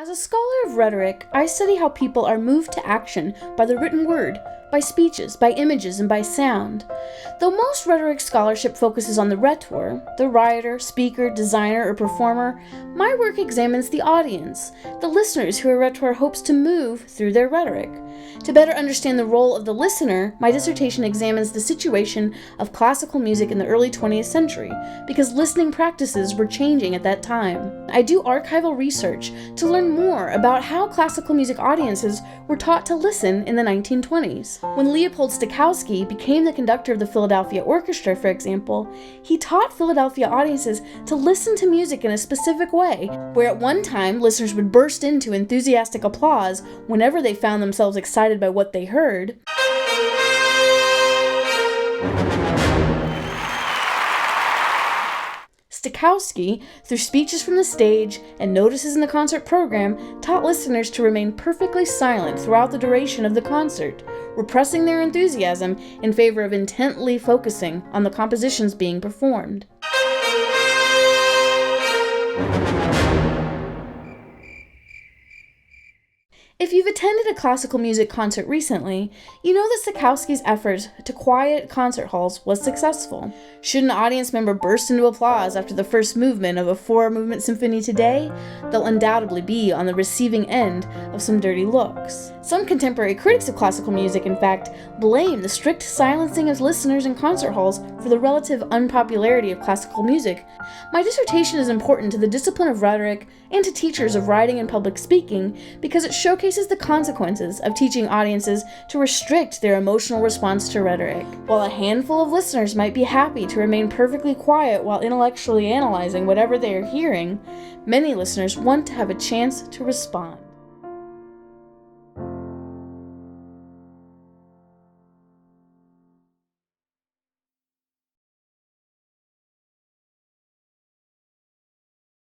As a scholar of rhetoric, I study how people are moved to action by the written word, by speeches, by images, and by sound. Though most rhetoric scholarship focuses on the rhetor, the writer, speaker, designer, or performer, my work examines the audience, the listeners who a rhetor hopes to move through their rhetoric. To better understand the role of the listener, my dissertation examines the situation of classical music in the early 20th century, because listening practices were changing at that time. I do archival research to learn more about how classical music audiences were taught to listen in the 1920s. When Leopold Stokowski became the conductor of the Philadelphia Orchestra, for example, he taught Philadelphia audiences to listen to music in a specific way, where at one time listeners would burst into enthusiastic applause whenever they found themselves excited by what they heard. Stokowski, through speeches from the stage and notices in the concert program, taught listeners to remain perfectly silent throughout the duration of the concert, repressing their enthusiasm in favor of intently focusing on the compositions being performed. If you've attended a classical music concert recently, you know that Stokowski's effort to quiet concert halls was successful. Should an audience member burst into applause after the first movement of a four-movement symphony today, they'll undoubtedly be on the receiving end of some dirty looks. Some contemporary critics of classical music, in fact, blame the strict silencing of listeners in concert halls for the relative unpopularity of classical music. My dissertation is important to the discipline of rhetoric and to teachers of writing and public speaking because it showcases the consequences of teaching audiences to restrict their emotional response to rhetoric. While a handful of listeners might be happy to remain perfectly quiet while intellectually analyzing whatever they are hearing, many listeners want to have a chance to respond.